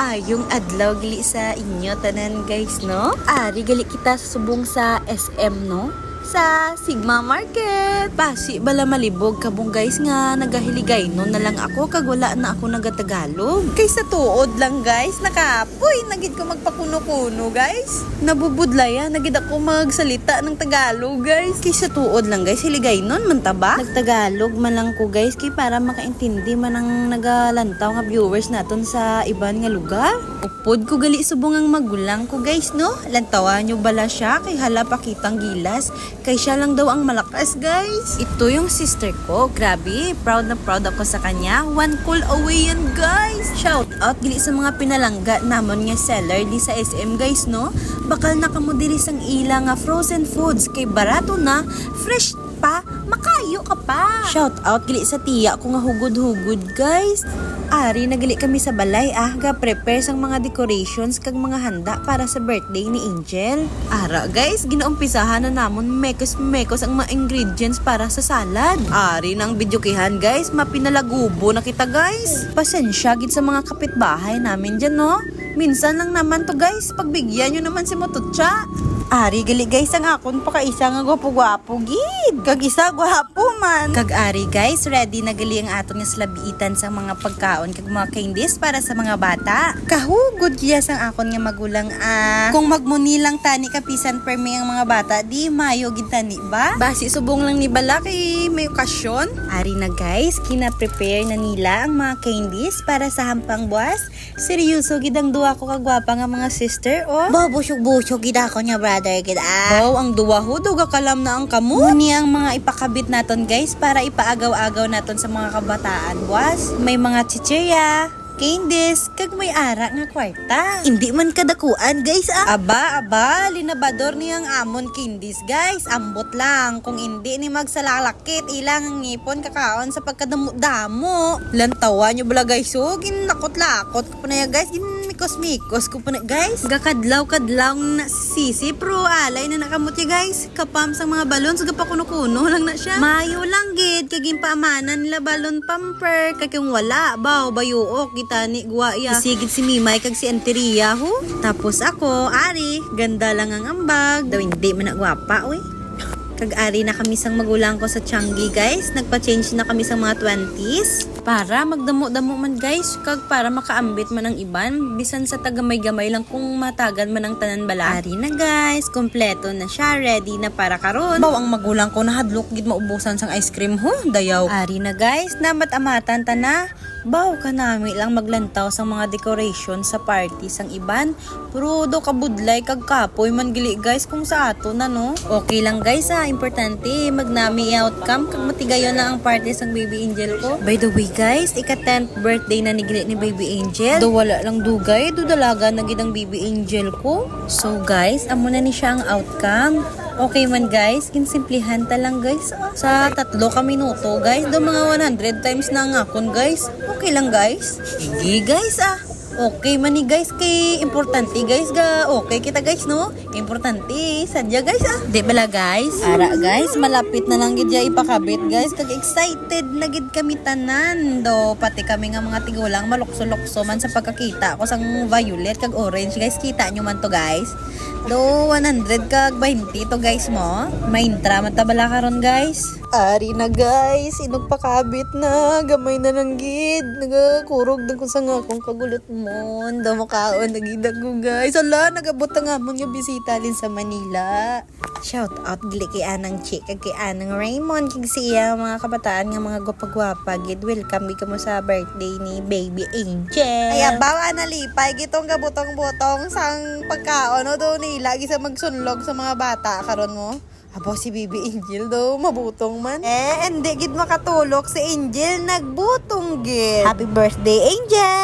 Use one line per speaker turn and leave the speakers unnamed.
Maayong adlaw gali sa inyo tanan guys no. Ari gali kita subong sa SM no. Sa Sigma Market. Basi bala malibog kabong guys nga nagahiligay no na lang ako kag wala na ako nagatagalog. Kay sa tuod lang guys nakapoy nagid ko magpakuno-kuno guys. Nabubudlaya nagid ako magsalita ng Tagalog guys. Kay sa tuod lang guys hiligay non man ta ba? Nagtagalog man lang ko guys kay para makaintindi man ang nagalantaw nga viewers naton sa iban nga lugar. Upod ko gali subong ang magulang ko guys no. Lantawan nyo bala siya kay hala pakitang gilas. Kay siya lang daw ang malakas guys. Ito yung sister ko. Grabe, proud na proud ako sa kanya. One call away yan guys. Shout out gili sa mga pinalangga namon nga seller di sa SM guys no. Bakal nakamodiri sang ila nga frozen foods kay barato na, fresh pa, makayo ka pa. Shout out gili sa tiya ko nga hugod-hugod guys. Ari nagali kami sa balay ga prepare sang mga decorations kag mga handa para sa birthday ni Angel. Ara guys, ginaumpisahan na namon mekos-mekos ang mga ingredients para sa salad. Ari nang videokihan guys, mapinalagubo na kita guys. Pasensya gid sa mga kapitbahay namin dyan no. Minsan lang naman to guys, pagbigyan nyo naman si Motutsa. Ari gali guys ang akon pa kaisa nga gwapo-gwapo gid. Kag isa gwapo man. Kag ari guys, ready na gali ang aton nga slabiitan sa mga pagkaon kag mga candies para sa mga bata. Kahugod kiya sang akon nga magulang kung magmuni lang tani kapisan per may ang mga bata di mayo gid tani ba? Basi subong lang ni bala kay may okasyon. Ari na guys, kina-prepare na nila ang mga candies para sa hampang buwas. Seryoso gid ang duwa ko kagwapa nga mga sister oh. Busog-busog gid ako nya brother. Wow, ang duwa ho, duga kalam na ang kamo. Muni ang mga ipakabit naton guys para ipaagaw-agaw naton sa mga kabataan buwas. May mga chicheria, candies, kag may ara nga kwarta. Hindi man kadakuan guys Aba, linabador niyang amon candies guys. Ambot lang, kung hindi ni magsalalakit, ilang ang ngipon kakaon sa pagkadamo-damo. Lantawa nyo bala guys, so ginakot-lakot ko pa na guys, mikos ko pa na guys. Gakadlaw-kadlaw na sisi, pro alay na nakamutya guys. Kapam sa mga balon, so gapakuno-kuno lang na siya. Mayo lang gid, kaging paamanan nila balon pamper, kakyung wala, bayuok, kita ni guwaya. Isigid si Mimay kag si Anteria ho. Tapos ako, ari, ganda lang ang ambag. Daw hindi man na gwapa, oy. Kag ari na kami sang magulang ko sa Changi guys. Nagpa-change na kami sa mga 20s. Para magdamo-damo man guys. Kag para makaambit man ang iban. Bisan sa tagamay-gamay lang kung matagan man ang tanan bala. Ari na guys. Kompleto na siya. Ready na para karon. Baw ang magulang ko nahadlok gid maubusan sang ice cream ho. Dayaw. Ari na guys. Namat-amatan ta na. Baw kanami lang maglantaw sa mga decoration sa party sang iban. Pero do kabudlay kag kapoy man gili guys kung sa ato na no. Okay lang guys importante magnami outcome kag matigayon na ang party sang baby angel ko. By the way guys, ika-10th birthday na ni gili ni baby angel. Do wala lang dugay, do dalaga na gid ang baby angel ko. So guys, amo na ni siya ang outcome. Okay man guys, kinsimplihan ta lang guys. Sa 3 ka minuto guys, do mga 100 times na ang akon guys. Okay lang guys. Sige guys Okay man ni guys kay importante guys okay kita guys no. Importante sadya guys Di bala guys. Ara guys, malapit na lang gid ya ipakabit guys. Kag excited na gid kami tanan do. Pati kami nga mga tigulang malukso-lukso man sa pagkakita ko sang violet kag orange guys. Kita nyo man to guys. Do 100 kag 20 to guys mo. Maintra man ta bala karon guys. Ari na guys, inog pakabit na, gamay na lang gid. Nagakurog din ko sa nga akong kagulot mo. Daw makaon nagida ko guys. Ala, nagabot nga mo yung bisita din sa Manila. Shout out gili kay Anang Chick kag kay Anang Raymond kag siya mga kabataan nga mga gwapa-gwapa gid. Welcome bi kamo sa birthday ni baby Angel. Ay bawa na lipay gitong gabutong-butong sang pagkaon o do nila gisa magsunlog sa mga bata karon mo. Abo si baby Angel daw, mabutong man. Hindi gid makatulog si Angel, nagbutong gid. Happy birthday, Angel!